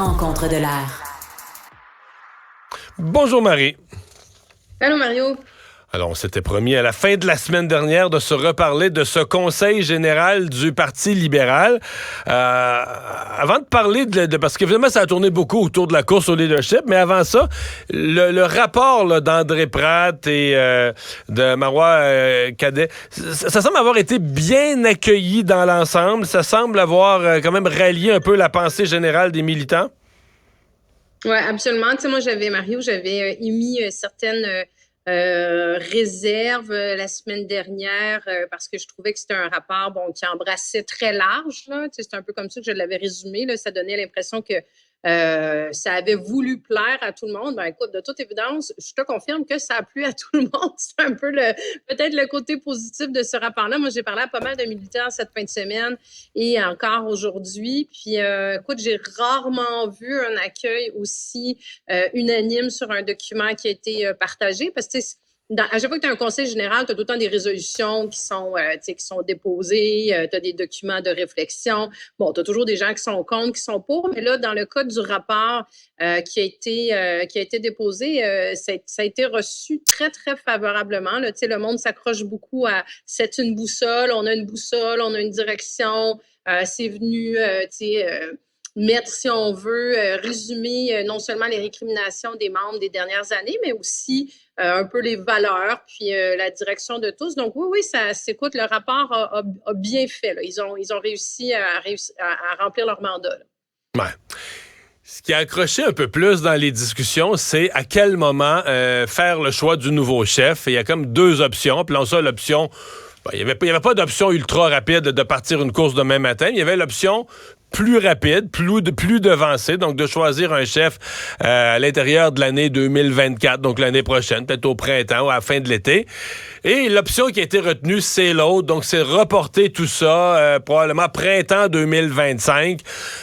rencontre de l'heure. Bonjour Marie. Allô Mario. Alors, on s'était promis à la fin de la semaine dernière de se reparler de ce conseil général du Parti libéral. Avant de parler parce qu'évidemment, ça a tourné beaucoup autour de la course au leadership, mais avant ça, le rapport là, d'André Pratt et de Marois Cadet, ça semble avoir été bien accueilli dans l'ensemble. Ça semble avoir quand même rallié un peu la pensée générale des militants. Oui, absolument. Tu sais, moi, j'avais émis certaines réserve la semaine dernière parce que je trouvais que c'était un rapport qui embrassait très large. Là. Tu sais, c'est un peu comme ça que je l'avais résumé. Là. Ça donnait l'impression que ça avait voulu plaire à tout le monde. Ben, écoute, de toute évidence, je te confirme que ça a plu à tout le monde. C'est un peu peut-être le côté positif de ce rapport-là. Moi, j'ai parlé à pas mal de militants cette fin de semaine et encore aujourd'hui. Puis, écoute, j'ai rarement vu un accueil aussi unanime sur un document qui a été partagé parce que à chaque fois que tu as un conseil général, tu as tout le temps des résolutions qui sont déposées, tu as des documents de réflexion. Bon, tu as toujours des gens qui sont contre, qui sont pour, mais là, dans le cas du rapport qui a été déposé, ça a été reçu très, très favorablement. Là. Le monde s'accroche beaucoup à « c'est une boussole, on a une boussole, on a une direction, c'est venu mettre, si on veut, résumer non seulement les récriminations des membres des dernières années, mais aussi un peu les valeurs, puis la direction de tous. Donc oui, ça s'écoute, le rapport a bien fait. Là. Ils ont réussi à remplir leur mandat. Là. Ouais. Ce qui a accroché un peu plus dans les discussions, c'est à quel moment faire le choix du nouveau chef. Et il y a comme deux options. Puis là, ça, l'option... il y avait pas d'option ultra rapide de partir une course demain matin. Il y avait l'option plus rapide, plus devancé, donc de choisir un chef à l'intérieur de l'année 2024, donc l'année prochaine, peut-être au printemps ou à la fin de l'été. Et l'option qui a été retenue, c'est l'autre, donc c'est reporter tout ça probablement printemps 2025.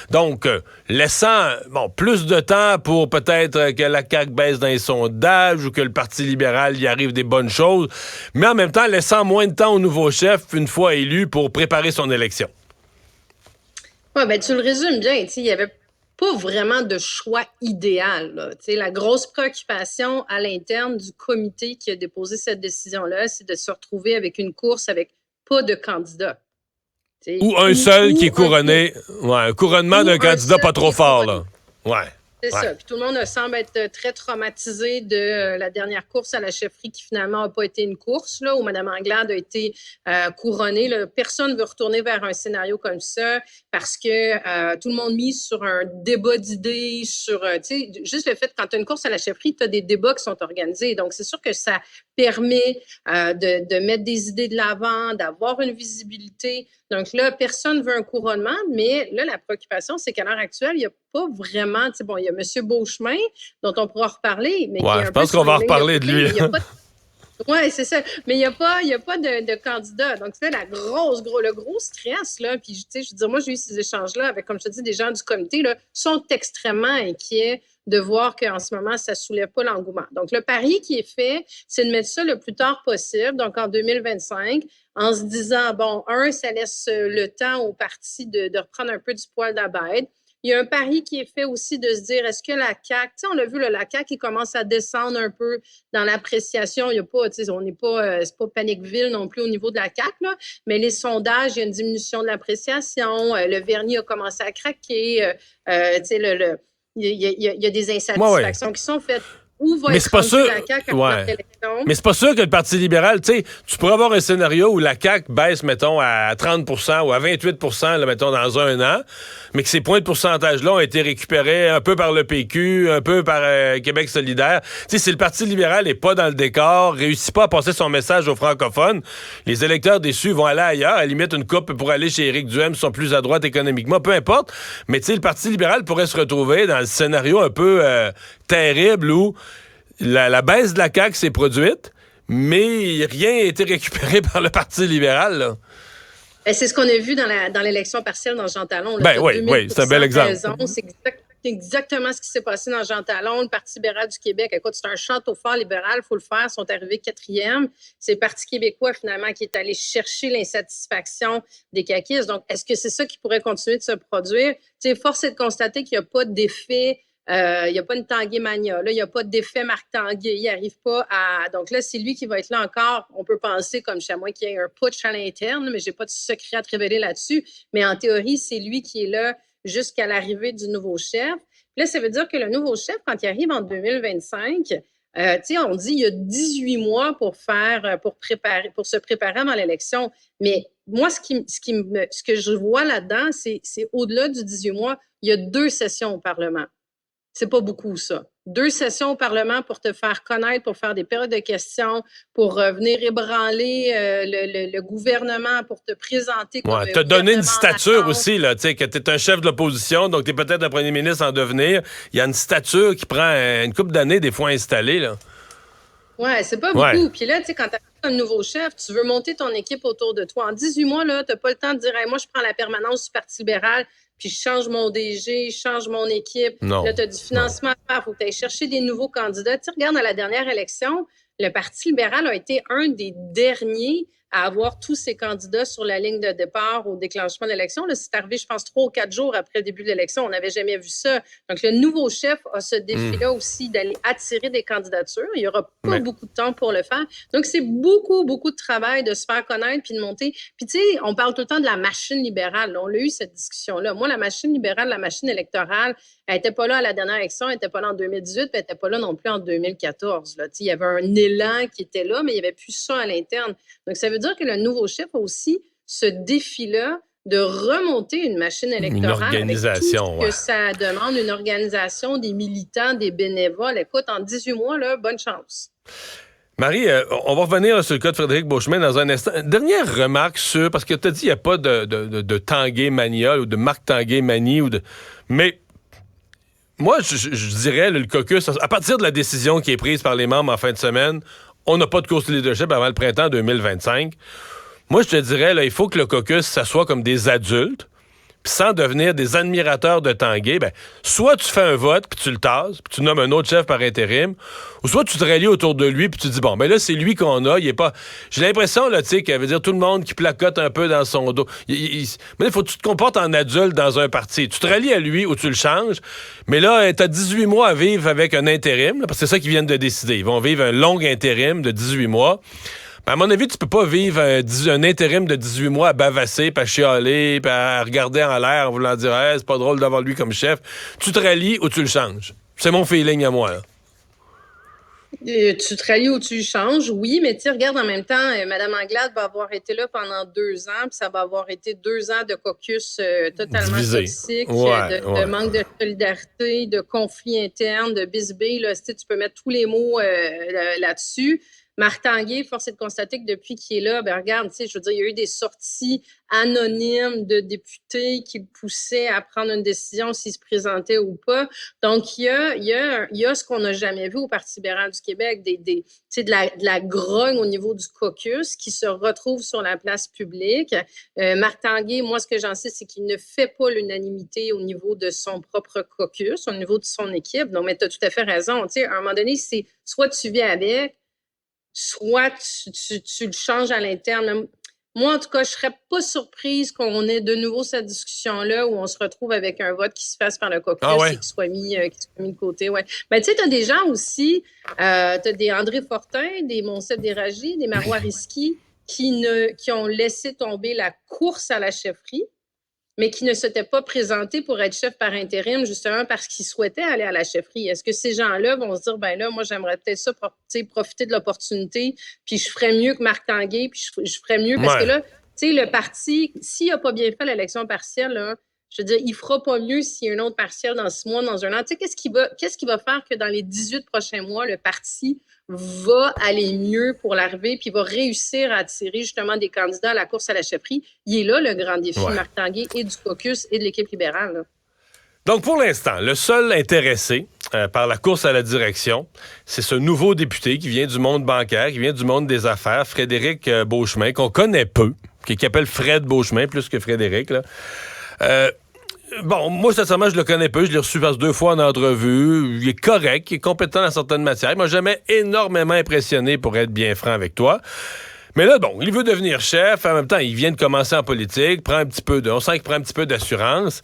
Donc, laissant plus de temps pour peut-être que la CAQ baisse dans les sondages ou que le Parti libéral y arrive des bonnes choses, mais en même temps, laissant moins de temps au nouveau chef, une fois élu, pour préparer son élection. Oui, ben tu le résumes bien. Il n'y avait pas vraiment de choix idéal. Là. La grosse préoccupation à l'interne du comité qui a déposé cette décision-là, c'est de se retrouver avec une course avec pas de candidat. Ou un seul qui est couronné. Un couronnement d'un candidat pas trop fort. Là. Ouais. C'est ça. Puis tout le monde semble être très traumatisé de la dernière course à la chefferie qui finalement n'a pas été une course, là, où Mme Anglade a été couronnée. Là. Personne ne veut retourner vers un scénario comme ça parce que tout le monde mise sur un débat d'idées, sur juste le fait que quand tu as une course à la chefferie, tu as des débats qui sont organisés. Donc, c'est sûr que ça permet de mettre des idées de l'avant, d'avoir une visibilité. Donc là, personne ne veut un couronnement, mais là, la préoccupation, c'est qu'à l'heure actuelle, il n'y a pas vraiment... il y a M. Beauchemin, dont on pourra reparler. Mais je pense qu'on va reparler de lui. Oui, c'est ça. Mais il n'y a pas de candidat. Donc, c'est le gros stress, là. Puis, je veux dire, moi, j'ai eu ces échanges-là avec, comme je te dis, des gens du comité, là, sont extrêmement inquiets de voir qu'en ce moment, ça ne soulève pas l'engouement. Donc, le pari qui est fait, c'est de mettre ça le plus tard possible, donc en 2025, en se disant, ça laisse le temps au parti de reprendre un peu du poil à la bête. Il y a un pari qui est fait aussi de se dire, est-ce que la CAQ, on l'a vu, la CAQ, qui commence à descendre un peu dans l'appréciation. Il y a pas, on n'est pas, c'est pas Paniqueville non plus au niveau de la CAQ, là, mais les sondages, il y a une diminution de l'appréciation. Le vernis a commencé à craquer. Il y a des insatisfactions qui sont faites. Où va être rendue la CAQ après l'élection? Mais c'est pas sûr que le Parti libéral, tu pourrais avoir un scénario où la CAQ baisse, mettons, à 30% ou à 28%, là, mettons, dans un an, mais que ces points de pourcentage-là ont été récupérés un peu par le PQ, un peu par Québec solidaire. Si le Parti libéral n'est pas dans le décor, réussit pas à passer son message aux francophones, les électeurs déçus vont aller ailleurs, à la limite une coupe pour aller chez Éric Duhaime, sont plus à droite économiquement, peu importe. Mais le Parti libéral pourrait se retrouver dans le scénario un peu terrible où la baisse de la CAQ s'est produite, mais rien n'a été récupéré par le Parti libéral. Là. C'est ce qu'on a vu dans l'élection partielle dans Jean Talon. Oui, c'est un bel exemple. exactement ce qui s'est passé dans Jean Talon, le Parti libéral du Québec. Écoute, c'est un château fort libéral, il faut le faire. Ils sont arrivés 4e. C'est le Parti québécois, finalement, qui est allé chercher l'insatisfaction des caquistes. Donc, est-ce que c'est ça qui pourrait continuer de se produire? Tu sais, force est de constater qu'il n'y a pas d'effet. Il n'y a pas une Tanguay Mania, là, il n'y a pas d'effet Marc Tanguay, il n'arrive pas à... Donc là, c'est lui qui va être là encore. On peut penser, comme chez moi, qu'il y a un putsch à l'interne, mais je n'ai pas de secret à te révéler là-dessus. Mais en théorie, c'est lui qui est là jusqu'à l'arrivée du nouveau chef. Puis là, ça veut dire que le nouveau chef, quand il arrive en 2025, on dit qu'il y a 18 mois pour se préparer avant l'élection. Mais moi, ce que je vois là-dedans, c'est au-delà du 18 mois, il y a 2 sessions au Parlement. C'est pas beaucoup, ça. 2 sessions au Parlement pour te faire connaître, pour faire des périodes de questions, pour venir ébranler le gouvernement, pour te présenter comme te donner une stature aussi, là, tu sais, que tu es un chef de l'opposition, donc tu es peut-être un premier ministre en devenir. Il y a une stature qui prend une couple d'années, des fois installée, là. Ouais, c'est pas beaucoup. Puis là, tu sais, quand tu as un nouveau chef, tu veux monter ton équipe autour de toi. En 18 mois, là, tu n'as pas le temps de dire hey, moi, je prends la permanence du Parti libéral, puis je change mon DG, je change mon équipe. Non. Là, tu as du financement à faire. Il faut que tu ailles chercher des nouveaux candidats. Tu regardes à la dernière élection, le Parti libéral a été un des derniers à avoir tous ses candidats sur la ligne de départ au déclenchement de l'élection. Là, c'est arrivé, je pense, 3 ou 4 jours après le début de l'élection. On n'avait jamais vu ça. Donc, le nouveau chef a ce défi-là aussi d'aller attirer des candidatures. Il n'y aura pas beaucoup de temps pour le faire. Donc, c'est beaucoup, beaucoup de travail de se faire connaître puis de monter. Puis, tu sais, on parle tout le temps de la machine libérale. Là, on l'a eu, cette discussion-là. Moi, la machine libérale, la machine électorale, elle n'était pas là à la dernière élection, elle n'était pas là en 2018, puis elle n'était pas là non plus en 2014. Là. Il y avait un élan qui était là, mais il n'y avait plus ça à l'interne. Donc, ça veut dire que le nouveau chef a aussi ce défi-là de remonter une machine électorale. Une organisation, avec tout ce que ça demande, une organisation, des militants, des bénévoles. Écoute, en 18 mois, là, bonne chance. Marie, on va revenir sur le cas de Frédéric Beauchemin dans un instant. Dernière remarque sur... Parce que tu as dit qu'il n'y a pas de Tanguay Mania ou de Marc Tanguay Manie mais... Moi, je dirais, le caucus, à partir de la décision qui est prise par les membres en fin de semaine, on n'a pas de course de leadership avant le printemps 2025. Moi, je te dirais, là, il faut que le caucus s'assoie comme des adultes, puis sans devenir des admirateurs de Tanguay, soit tu fais un vote, puis tu le tasses, puis tu nommes un autre chef par intérim, ou soit tu te rallies autour de lui, puis tu dis, là, c'est lui qu'on a, il est pas... J'ai l'impression, là, tu sais, qu'il veut dire tout le monde qui placote un peu dans son dos. Mais il faut que tu te comportes en adulte dans un parti. Tu te rallies à lui ou tu le changes, mais là, t'as 18 mois à vivre avec un intérim, là, parce que c'est ça qu'ils viennent de décider. Ils vont vivre un long intérim de 18 mois. À mon avis, tu peux pas vivre un intérim de 18 mois à bavasser, puis à chialer, puis à regarder en l'air en voulant dire hey, c'est pas drôle d'avoir lui comme chef. Tu te rallies ou tu le changes. C'est mon feeling à moi. Là. Tu te rallies ou tu le changes, oui, mais tu regarde en même temps, Mme Anglade va avoir été là pendant 2 ans, puis ça va avoir été 2 ans de caucus totalement divisé. Toxique, de manque de solidarité, de conflits internes, de bisbille. Là, tu peux mettre tous les mots là-dessus. Marc Tanguay, force est de constater que depuis qu'il est là, regarde, je veux dire, il y a eu des sorties anonymes de députés qui le poussaient à prendre une décision s'il se présentait ou pas. Donc, il y a ce qu'on n'a jamais vu au Parti libéral du Québec, de la grogne au niveau du caucus qui se retrouve sur la place publique. Marc Tanguay, moi, ce que j'en sais, c'est qu'il ne fait pas l'unanimité au niveau de son propre caucus, au niveau de son équipe. Donc, mais tu as tout à fait raison. À un moment donné, c'est soit tu vis avec, soit tu le changes à l'interne. Moi, en tout cas, je ne serais pas surprise qu'on ait de nouveau cette discussion-là où on se retrouve avec un vote qui se fasse par le caucus et qui soit mis de côté. Ouais. Mais tu sais, tu as des gens aussi, tu as des André Fortin, des Monsef Déragi, des Marois Risky qui ont laissé tomber la course à la chefferie, mais qui ne s'étaient pas présentés pour être chef par intérim, justement parce qu'ils souhaitaient aller à la chefferie. Est-ce que ces gens-là vont se dire, là, moi, j'aimerais peut-être ça profiter de l'opportunité, puis je ferais mieux que Marc Tanguay, puis je ferais mieux, parce que là, tu sais, le parti, s'il n'a pas bien fait l'élection partielle, là, je veux dire, il ne fera pas mieux s'il y a une autre partielle dans 6 mois, dans 1 an. Tu sais, qu'est-ce qui va faire que dans les 18 prochains mois, le parti va aller mieux pour l'arrivée, puis va réussir à attirer justement des candidats à la course à la chefferie? Il est là, le grand défi, Marc Tanguay, et du caucus et de l'équipe libérale. Là. Donc, pour l'instant, le seul intéressé par la course à la direction, c'est ce nouveau député qui vient du monde bancaire, qui vient du monde des affaires, Frédéric Beauchemin, qu'on connaît peu, qui appelle Fred Beauchemin plus que Frédéric, là. Bon, moi, sincèrement, je le connais peu. Je l'ai reçu parce 2 fois en entrevue. Il est correct, il est compétent dans certaines matières. Il m'a jamais énormément impressionné, pour être bien franc avec toi. Mais là, bon, il veut devenir chef. En même temps, il vient de commencer en politique. On sent qu'il prend un petit peu d'assurance.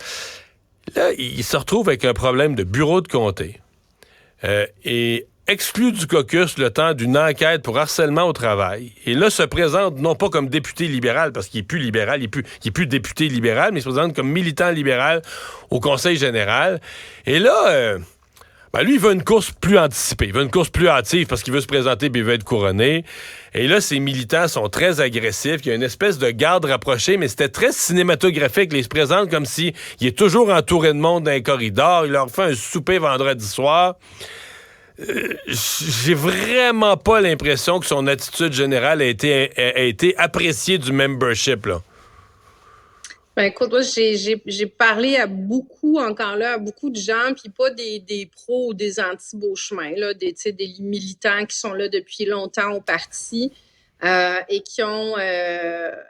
Là, il se retrouve avec un problème de bureau de comté. Et exclu du caucus le temps d'une enquête pour harcèlement au travail. Et là, se présente non pas comme député libéral, parce qu'il n'est plus libéral, il n'est plus député libéral, mais il se présente comme militant libéral au Conseil général. Et là, lui, il veut une course plus anticipée, il veut une course plus hâtive parce qu'il veut se présenter et il veut être couronné. Et là, ses militants sont très agressifs. Il y a une espèce de garde rapprochée, mais c'était très cinématographique. Là, il se présente comme s'il est toujours entouré de monde dans les corridors. Il leur fait un souper vendredi soir. J'ai vraiment pas l'impression que son attitude générale a été appréciée du membership, là. Ben écoute, moi, j'ai parlé à beaucoup, encore là, à beaucoup de gens, puis pas des pros ou des anti-Beauchemin, là, des militants qui sont là depuis longtemps au parti et qui ont...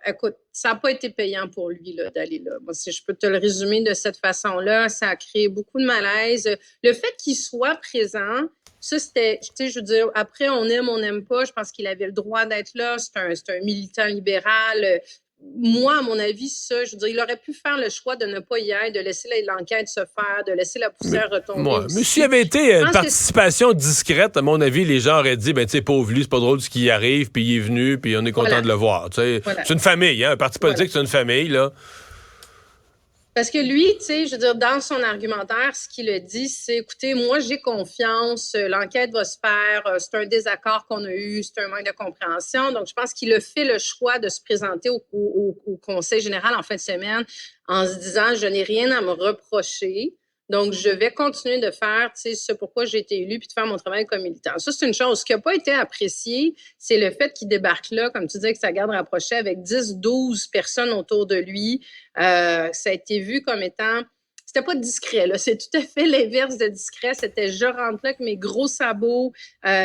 écoute, ça n'a pas été payant pour lui là, d'aller là. Moi, si je peux te le résumer de cette façon-là, ça a créé beaucoup de malaise. Le fait qu'il soit présent, ça, c'était, tu sais, je veux dire, après, on n'aime pas. Je pense qu'il avait le droit d'être là. C'est un militant libéral. Moi, à mon avis, ça, je veux dire, il aurait pu faire le choix de ne pas y être, de laisser l'enquête se faire, de laisser la poussière retomber. Mais s'il y avait été une participation discrète, à mon avis, les gens auraient dit, ben, tu sais, pauvre lui, c'est pas drôle ce qui y arrive, puis il est venu, puis on est content de le voir. Voilà. C'est une famille, hein, un parti politique, c'est une famille, là. Parce que lui, tu sais, je veux dire, dans son argumentaire, ce qu'il a dit, c'est, écoutez, moi, j'ai confiance, l'enquête va se faire, c'est un désaccord qu'on a eu, c'est un manque de compréhension. Donc, je pense qu'il a fait le choix de se présenter au Conseil général en fin de semaine en se disant, je n'ai rien à me reprocher. Donc, je vais continuer de faire, tu sais, ce pourquoi j'ai été élu, puis de faire mon travail comme militant. Ça, c'est une chose. Ce qui n'a pas été apprécié, c'est le fait qu'il débarque là, comme tu disais, que sa garde rapprochée avec 10-12 personnes autour de lui. Ça a été vu comme étant... C'était pas discret, là. C'est tout à fait l'inverse de discret. C'était je rentre là avec mes gros sabots.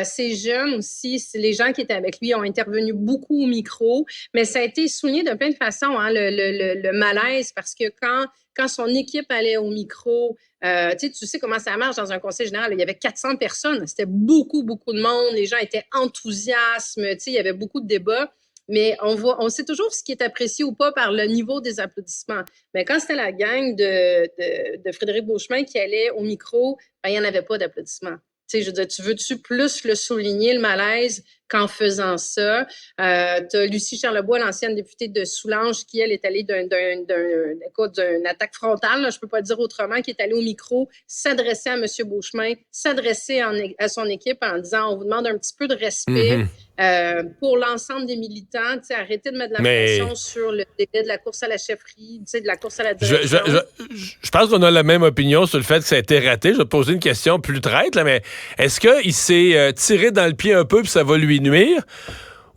Ces jeunes aussi, les gens qui étaient avec lui ont intervenu beaucoup au micro, mais ça a été souligné de plein de façons, hein, le malaise, parce que quand son équipe allait au micro, tu sais comment ça marche dans un conseil général. Il y avait 400 personnes. C'était beaucoup, beaucoup de monde. Les gens étaient enthousiastes. Il y avait beaucoup de débats. Mais on sait toujours ce qui est apprécié ou pas par le niveau des applaudissements. Mais quand c'était la gang de Frédéric Beauchemin qui allait au micro, ben, il n'y en avait pas d'applaudissements. Tu sais, je veux dire, tu veux-tu plus le souligner, le malaise, qu'en faisant ça? Tu as Lucie Charlebois, l'ancienne députée de Soulanges, qui, elle, est allée d'une attaque frontale, là, je ne peux pas dire autrement, qui est allée au micro, s'adresser à M. Beauchemin, s'adresser à son équipe en disant, on vous demande un petit peu de respect pour l'ensemble des militants, tu sais, arrêtez de mettre de la pression sur le délai de la course à la chefferie, tu sais, de la course à la direction. Je pense qu'on a la même opinion sur le fait que ça a été raté. Je vais te poser une question plus traite, là, mais est-ce qu'il s'est tiré dans le pied un peu puis ça va lui nuire?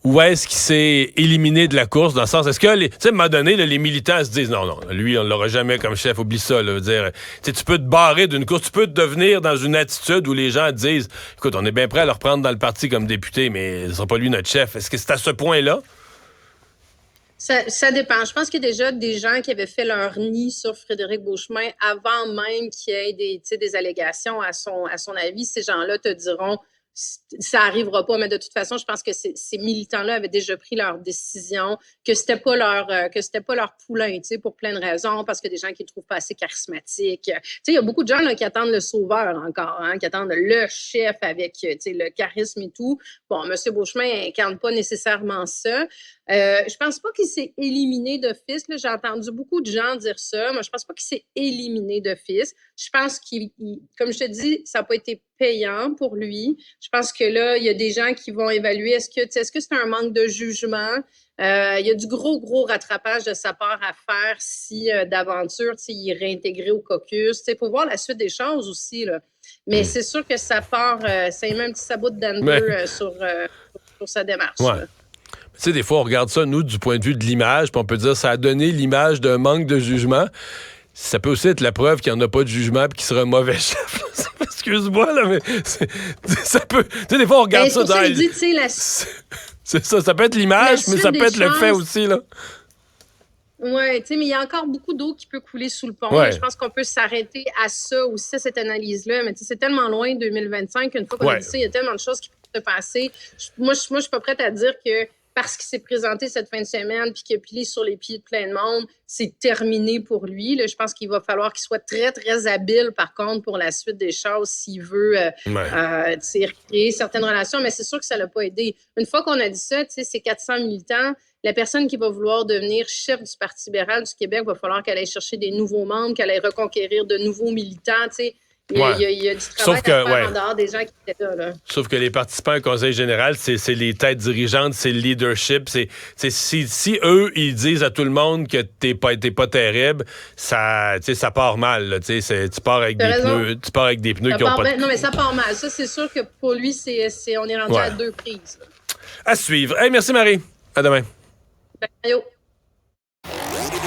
Ou est-ce qu'il s'est éliminé de la course dans le sens... Est-ce que, tu sais, à un moment donné, là, les militants se disent non, lui, on ne l'aura jamais comme chef, oublie ça. Là, dire, tu peux te barrer d'une course, tu peux te devenir dans une attitude où les gens disent écoute, on est bien prêt à le reprendre dans le parti comme député, mais ce sera pas lui notre chef. Est-ce que c'est à ce point-là? Ça dépend. Je pense qu'il y a déjà des gens qui avaient fait leur nid sur Frédéric Beauchemin avant même qu'il y ait des allégations à son avis. Ces gens-là te diront ça arrivera pas, mais de toute façon, je pense que ces militants-là avaient déjà pris leur décision, que c'était pas leur poulain, tu sais, pour plein de raisons, parce que des gens qui ne trouvent pas assez charismatiques. Tu sais, il y a beaucoup de gens là, qui attendent le sauveur encore, hein, qui attendent le chef avec, tu sais, le charisme et tout. Bon, M. Beauchemin incarne pas nécessairement ça. Je pense pas qu'il s'est éliminé d'office. Là. J'ai entendu beaucoup de gens dire ça. Moi, je pense pas qu'il s'est éliminé d'office. Je pense comme je te dis, ça n'a pas été payant pour lui. Je pense que là, il y a des gens qui vont évaluer est-ce que c'est un manque de jugement? Il y a du gros rattrapage de sa part à faire si d'aventure, il est réintégré au caucus. Il faut voir la suite des choses aussi. Là. Mais c'est sûr que ça part, ça y met un petit sabot de Denver sur sa démarche. Ouais. Tu sais, des fois, on regarde ça, nous, du point de vue de l'image, puis on peut dire ça a donné l'image d'un manque de jugement. Ça peut aussi être la preuve qu'il n'y en a pas de jugement et qu'il sera un mauvais chef. Excuse-moi, là, mais ça peut... Tu sais, des fois, on regarde ça dans... C'est ça peut être l'image, mais ça peut être le fait aussi, là. Oui, tu sais, mais il y a encore beaucoup d'eau qui peut couler sous le pont. Ouais. Je pense qu'on peut s'arrêter à ça aussi, à cette analyse-là. Mais tu sais, c'est tellement loin, 2025, qu'une fois qu'on a dit ça, il y a tellement de choses qui peuvent se passer. Moi, je suis pas prête à dire que parce qu'il s'est présenté cette fin de semaine puis qu'il a pilé sur les pieds de plein de monde, c'est terminé pour lui. Là, je pense qu'il va falloir qu'il soit très, très habile, par contre, pour la suite des choses s'il veut recréer certaines relations. Mais c'est sûr que ça l'a pas aidé. Une fois qu'on a dit ça, tu sais, c'est 400 militants. La personne qui va vouloir devenir chef du Parti libéral du Québec va falloir qu'elle aille chercher des nouveaux membres, qu'elle aille reconquérir de nouveaux militants. Tu sais, il y a du travail à faire en dehors des gens qui étaient là. Sauf que les participants au conseil général, c'est les têtes dirigeantes, c'est le leadership. Si eux, ils disent à tout le monde que t'es pas terrible, ça part mal. Là, tu pars avec des pneus qui ont pas... Non, mais ça part mal. Ça, c'est sûr que pour lui, on est rendu à 2 prises. Là. À suivre. Hey, merci Marie. À demain. Mario.